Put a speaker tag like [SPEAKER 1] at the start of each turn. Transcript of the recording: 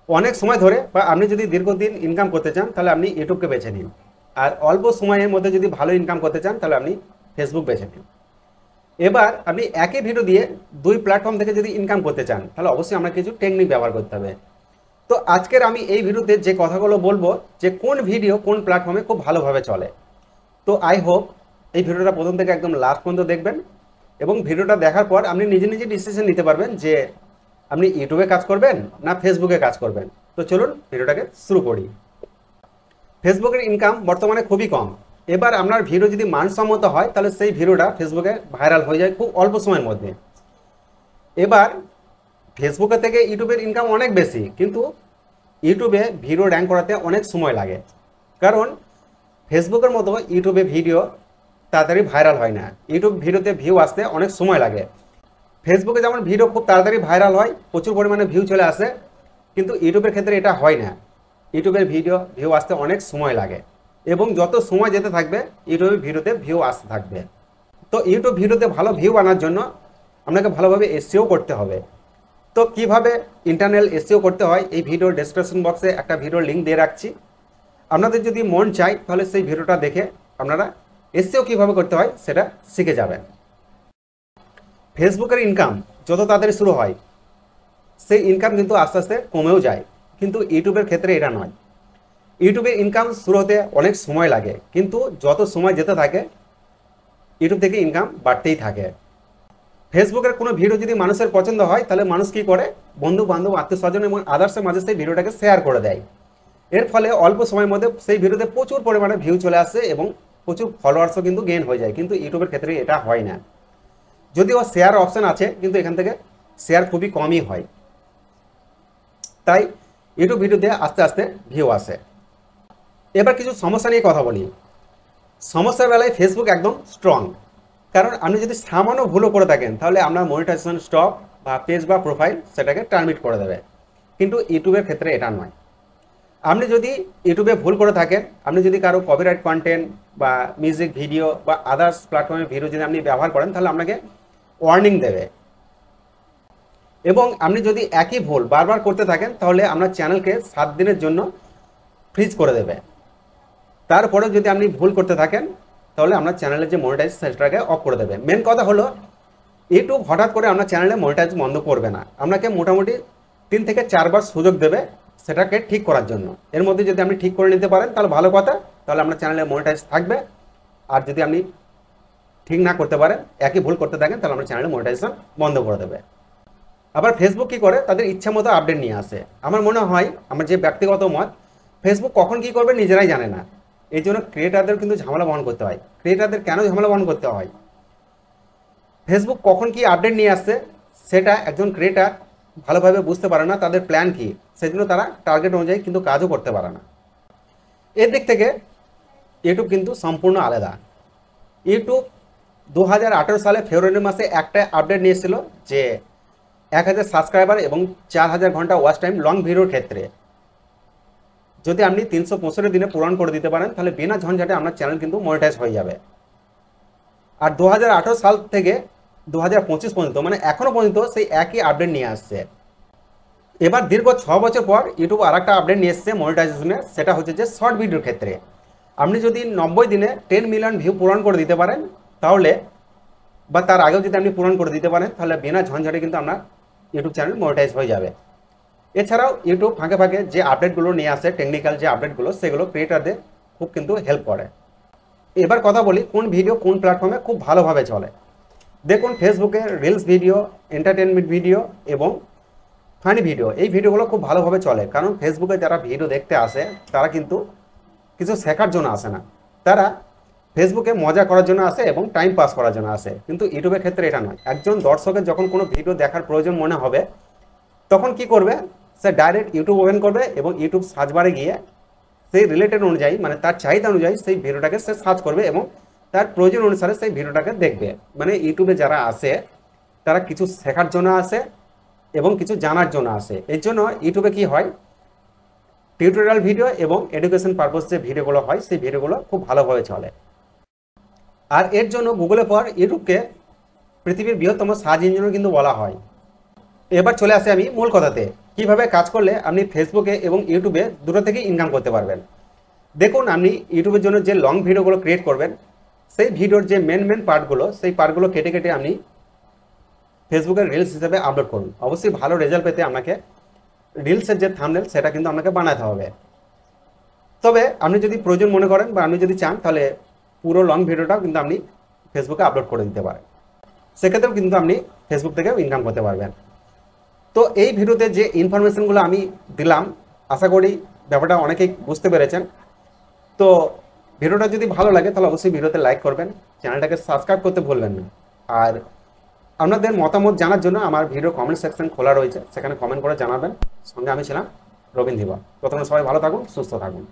[SPEAKER 1] অনেক সময় ধরে বা আপনি যদি দীর্ঘদিন ইনকাম করতে চান তাহলে আপনি ইউটিউবকে বেছে নিন। আর অল্প সময়ের মধ্যে যদি ভালো ইনকাম করতে চান তাহলে আপনি ফেসবুক বেছে নিন। এবার আপনি একই ভিডিও দিয়ে দুই প্ল্যাটফর্ম থেকে যদি ইনকাম করতে চান তাহলে অবশ্যই আমরা কিছু টেকনিক ব্যবহার করতে হবে। তো আজকের আমি এই ভিডিওতে যে কথাগুলো বলবো যে কোন ভিডিও কোন প্ল্যাটফর্মে খুব ভালোভাবে চলে। তো আই হোপ এই ভিডিওটা প্রথম থেকে একদম লাস্ট পর্যন্ত দেখবেন এবং ভিডিওটা দেখার পর আপনি নিজে নিজে ডিসিশন নিতে পারবেন যে আপনি ইউটিউবে কাজ করবেন না ফেসবুকে কাজ করবেন। তো চলুন ভিডিওটাকে শুরু করি। ফেসবুকের ইনকাম বর্তমানে খুবই কম। এবার আপনার ভিডিও যদি মানসম্মত হয় তাহলে সেই ভিডিওটা ফেসবুকে ভাইরাল হয়ে যায় খুব অল্প সময়ের মধ্যে। এবার ফেসবুকে থেকে ইউটিউবের ইনকাম অনেক বেশি, কিন্তু ইউটিউবে ভিডিও র্যাঙ্ক করাতে অনেক সময় লাগে। কারণ ফেসবুকের মতো ইউটিউবে ভিডিও তাড়াতাড়ি ভাইরাল হয় না, ইউটিউব ভিডিওতে ভিউ আসতে অনেক সময় লাগে। ফেসবুকে যেমন ভিডিও খুব তাড়াতাড়ি ভাইরাল হয়, প্রচুর পরিমাণে ভিউ চলে আসে, কিন্তু ইউটিউবের ক্ষেত্রে এটা হয় না। ইউটিউবের ভিউ আসতে অনেক সময় লাগে এবং যত সময় যেতে থাকবে ইউটিউবের ভিডিওতে ভিউ আসতে থাকবে। তো ইউটিউব ভিডিওতে ভালো ভিউ আনার জন্য আপনাকে ভালোভাবে এসইও করতে হবে। তো কিভাবে ইন্টারনাল এসইও করতে হয় এই ভিডিওর ডেসক্রিপশন বক্সে একটা ভিডিওর লিঙ্ক দিয়ে রাখছি। আপনাদের যদি মন চায় তাহলে সেই ভিডিওটা দেখে আপনারা এসইও কীভাবে করতে হয় সেটা শিখে যাবেন। ফেসবুকের ইনকাম যত তাড়াতাড়ি শুরু হয় সেই ইনকাম কিন্তু আস্তে আস্তে কমেও যায়, কিন্তু ইউটিউবের ক্ষেত্রে এটা নয়। ইউটিউবের ইনকাম শুরু হতে অনেক সময় লাগে, কিন্তু যত সময় যেতে থাকে ইউটিউব থেকে ইনকাম বাড়তেই থাকে। ফেসবুকের কোনো ভিডিও যদি মানুষের পছন্দ হয় তাহলে মানুষ কী করে, বন্ধু বান্ধব আত্মীয় স্বজন এবং আদার্সের মাঝে সেই ভিডিওটাকে শেয়ার করে দেয়। এর ফলে অল্প সময়ের মধ্যে সেই ভিডিওতে প্রচুর পরিমাণে ভিউ চলে আসে এবং প্রচুর ফলোয়ার্সও কিন্তু গেইন হয়ে যায়, কিন্তু ইউটিউবের ক্ষেত্রে এটা হয় না। যদিও শেয়ার অপশন আছে কিন্তু এখান থেকে শেয়ার খুবই কমই হয়, তাই ইউটিউব ভিডিওতে আস্তে আস্তে ভিউ আসে। এবার কিছু সমস্যা নিয়ে কথা বলি। সমস্যার বেলায় ফেসবুক একদম স্ট্রং, কারণ আপনি যদি সামান্য ভুলও করে থাকেন তাহলে আপনার মনিটাইজেশন স্টপ বা পেজ বা প্রোফাইল সেটাকে টার্মিনেট করে দেবে, কিন্তু ইউটিউবের ক্ষেত্রে এটা নয়। আপনি যদি ইউটিউবে ভুল করে থাকেন, আপনি যদি কারো কপিরাইট কন্টেন্ট বা মিউজিক ভিডিও বা আদার্স প্ল্যাটফর্মের ভিডিও যদি আপনি ব্যবহার করেন তাহলে আপনাকে ওয়ার্নিং দেবে। এবং আপনি যদি একই ভুল বারবার করতে থাকেন তাহলে আপনার চ্যানেলকে 7 দিনের জন্য ফ্রিজ করে দেবে। তারপরে যদি আপনি ভুল করতে থাকেন তাহলে আপনার চ্যানেলের যে মনিটাইজ সেটাকে অফ করে দেবে। মেন কথা হলো ইউটিউব হঠাৎ করে আপনার চ্যানেলে মনিটাইজ বন্ধ করবে না, আপনাকে মোটামুটি 3 থেকে 4 বার সুযোগ দেবে সেটাকে ঠিক করার জন্য। এর মধ্যে যদি আপনি ঠিক করে নিতে পারেন তাহলে ভালো কথা, তাহলে আপনার চ্যানেলে মনিটাইজ থাকবে। আর যদি আপনি ঠিক না করতে পারেন, একই ভুল করতে থাকেন, তাহলে আপনার চ্যানেলে মনিটাইজেশন বন্ধ করে দেবে। আবার ফেসবুক কী করে, তাদের ইচ্ছা মতো আপডেট নিয়ে আসে। আমার মনে হয়, আমার যে ব্যক্তিগত মত, ফেসবুক কখন কী করবে নিজেরাই জানে না। এই জন্য ক্রিয়েটারদের কিন্তু ঝামেলা বহন করতে হয়। ক্রিয়েটারদের কেন ঝামেলা বহন করতে হয়, ফেসবুক কখন কি আপডেট নিয়ে আসছে সেটা একজন ক্রিয়েটার ভালোভাবে বুঝতে পারে না, তাদের প্ল্যান কী, সেজন্য তারা টার্গেট অনুযায়ী কিন্তু কাজও করতে পারে না। এর দিক থেকে ইউটিউব কিন্তু সম্পূর্ণ আলাদা। ইউটিউব 2018 সালে ফেব্রুয়ারি মাসে একটা আপডেট নিয়েছিল যে 1000 সাবস্ক্রাইবার এবং 4000 ঘন্টা ওয়াচ টাইম লং ভিডিওর ক্ষেত্রে যদি আপনি 365 দিনে পূরণ করে দিতে পারেন তাহলে বিনা ঝঞ্ঝাটে আপনার চ্যানেল কিন্তু মনিটাইজ হয়ে যাবে। আর 2018 সাল থেকে 2025 পর্যন্ত, মানে এখনও পর্যন্ত সেই একই আপডেট নিয়ে আসছে। এবার দীর্ঘ 6 বছর পর ইউটিউব আর একটা আপডেট নিয়ে এসছে মনিটাইজেশনে, সেটা হচ্ছে যে শর্ট ভিডিওর ক্ষেত্রে আপনি যদি 90 দিনে 10 মিলিয়ন ভিউ পূরণ করে দিতে পারেন তাহলে, বা তার আগেও যদি আপনি পূরণ করে দিতে পারেন তাহলে বিনা ঝঞ্ঝাটে কিন্তু আপনার ইউটিউব চ্যানেল মনিটাইজ হয়ে যাবে। এছাড়াও ইউটিউব ফাঁকে ফাঁকে যে আপডেটগুলো নিয়ে আসে, টেকনিক্যাল যে আপডেটগুলো, সেগুলো ক্রিয়েটারদের খুব কিন্তু হেল্প করে। এবার কথা বলি কোন ভিডিও কোন প্ল্যাটফর্মে খুব ভালোভাবে চলে। দেখুন, ফেসবুকে রিলস ভিডিও, এন্টারটেনমেন্ট ভিডিও এবং ফানি ভিডিও, এই ভিডিওগুলো খুব ভালোভাবে চলে। কারণ ফেসবুকে যারা ভিডিও দেখতে আসে তারা কিন্তু কিছু শেখার জন্য আসে না, তারা ফেসবুকে মজা করার জন্য আসে এবং টাইম পাস করার জন্য আসে। কিন্তু ইউটিউবের ক্ষেত্রে এটা নয়। একজন দর্শকের যখন কোনো ভিডিও দেখার প্রয়োজন মনে হবে তখন কি করবে, সে ডাইরেক্ট ইউটিউব ওপেন করবে এবং ইউটিউব সার্চ বারে গিয়ে সেই রিলেটেড অনুযায়ী, মানে তার চাহিদা অনুযায়ী সেই ভিডিওটাকে সে সার্চ করবে এবং তার প্রয়োজন অনুসারে সেই ভিডিওটাকে দেখবে। মানে ইউটিউবে যারা আসে তারা কিছু শেখার জন্য আসে এবং কিছু জানার জন্য আসে। এর জন্য ইউটিউবে কি হয়, টিউটোরিয়াল ভিডিও এবং এডুকেশন পারপোজ যে ভিডিওগুলো হয় সেই ভিডিওগুলো খুব ভালোভাবে চলে। আর এর জন্য গুগলের পর ইউটিউবকে পৃথিবীর বৃহত্তম সার্চ ইঞ্জিনও কিন্তু বলা হয়। এবার চলে আসে আমি মূল কথাতে। কিভাবে কাজ করলে আপনি ফেসবুকে এবং ইউটিউবে দুটো থেকেই ইনকাম করতে পারবেন। দেখুন, আপনি ইউটিউবের জন্য যে লং ভিডিওগুলো ক্রিয়েট করবেন, সেই ভিডিওর যে মেন পার্টগুলো, সেই পার্টগুলো কেটে কেটে আপনি ফেসবুকের রিলস হিসেবে আপলোড করুন। অবশ্যই ভালো রেজাল্ট পেতে আপনাকে রিলসের যে থাম্বনেল সেটা কিন্তু আপনাকে বানাতে হবে। তবে আপনি যদি প্রয়োজন মনে করেন বা আপনি যদি চান, তাহলে পুরো লং ভিডিওটাও কিন্তু আপনি ফেসবুকে আপলোড করে দিতে পারেন। সেক্ষেত্রেও কিন্তু আপনি ফেসবুক থেকেও ইনকাম করতে পারবেন। তো এই ভিডিওতে যে ইনফরমেশনগুলো আমি দিলাম, আশা করি ব্যাপারটা অনেকেই বুঝতে পেরেছেন। তো ভিডিওটা যদি ভালো লাগে তাহলে অবশ্যই ভিডিওতে লাইক করবেন, চ্যানেলটাকে সাবস্ক্রাইব করতে ভুলবেন না। আর আপনাদের মতামত জানার জন্য আমার ভিডিও কমেন্ট সেকশন খোলা রয়েছে, সেখানে কমেন্ট করে জানাবেন। সঙ্গে আমি ছিলাম রবীন দিবা। ততক্ষণ সবাই ভালো থাকুন, সুস্থ থাকুন।